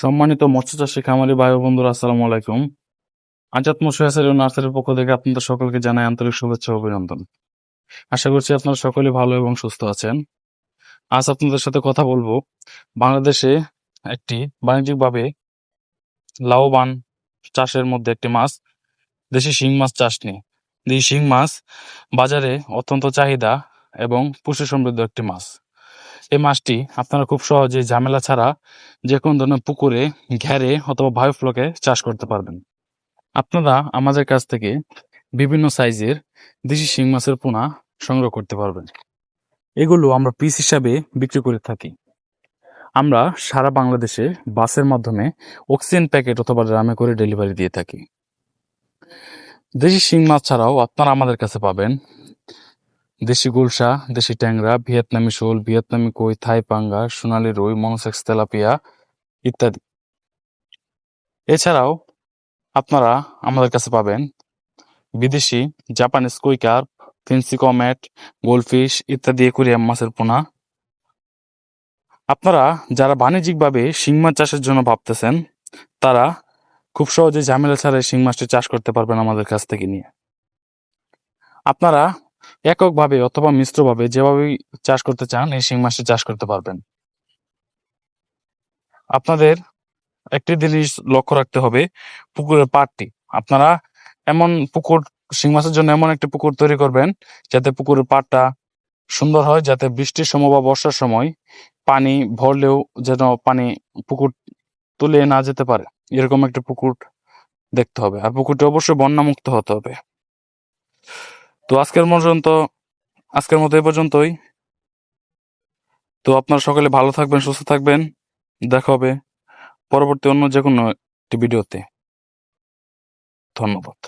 সম্মানিত মৎস্য চাষী খামারি ভাই ও বন্ধুরা, আসসালামু আলাইকুম। আজাদ মৎস্য হ্যাচারী ও নার্সারির পক্ষ থেকে আপনাদের সকলকে জানাই আন্তরিক শুভেচ্ছা ও অভিনন্দন। আশা করছি আপনারা সকলে ভালো এবং সুস্থ আছেন। আজ আপনাদের সাথে কথা বলবো বাংলাদেশে একটি বাণিজ্যিকভাবে লাভবান চাষের মধ্যে একটি মাছ, দেশি শিং মাছ চাষ নিয়ে। এই শিং মাছ বাজারে অত্যন্ত চাহিদা এবং পুষ্টি সমৃদ্ধ একটি মাছ। এই মাছটি আপনারা খুব সহজে ঝামেলা ছাড়া যে কোনো ধরনের পুকুরে, ঘেরে অথবা বায়োফ্লকে চাষ করতে পারবেন। আপনারা আমাদের কাছ থেকে বিভিন্ন সাইজের দেশি শিং মাছের পোনা সংগ্রহ করতে পারবেন। এগুলো আমরা পিস হিসাবে বিক্রি করে থাকি। আমরা সারা বাংলাদেশে বাসের মাধ্যমে অক্সিজেন প্যাকেট অথবা ড্রামে করে ডেলিভারি দিয়ে থাকি। দেশি শিং মাছ ছাড়াও আপনারা আমাদের কাছে পাবেন দেশি গুলশা, দেশি ট্যাংরা, ভিয়েতনামি শোল, ভিয়েতনামি কই, থাই পাঙ্গা, সোনালী রুই, মনোসেক্স তেলাপিয়া ইত্যাদি। এছাড়াও আপনারা আমাদের কাছে পাবেন বিদেশি জাপানিজ কই কার্প, ফেন্সি কমেট, গোল্ডফিশ ইত্যাদি অ্যাকুরিয়াম মাছের পোনা। আপনারা যারা বাণিজ্যিকভাবে শিং মাছ চাষের জন্য ভাবতেছেন, তারা খুব সহজে ঝামেলা ছাড়াই শিং মাছটি চাষ করতে পারবেন আমাদের কাছ থেকে নিয়ে। আপনারা এককভাবে অথবা মিশ্রভাবে যেভাবেই চাষ করতে চান এই শিং মাছটি চাষ করতে পারবেন। আপনাদের একটি জিনিস লক্ষ্য রাখতে হবে, পুকুরের পাড়টি। আপনারা এমন পুকুর, শিং মাছের জন্য এমন একটি পুকুর তৈরি করবেন যাতে পুকুরের পাড়টা সুন্দর হয়, যাতে বৃষ্টির সময় বা বর্ষার সময় পানি ভরলেও যেন পানি পুকুর তুলে না যেতে পারে, এরকম একটা পুকুর দেখতে হবে। আর পুকুরটি অবশ্যই বন্যামুক্ত হতে হবে। তো আজকের মতো এই পর্যন্তই। তো আপনারা সকলে ভালো থাকবেন, সুস্থ থাকবেন। দেখা হবে পরবর্তী অন্য যে কোনো একটি ভিডিওতে। ধন্যবাদ।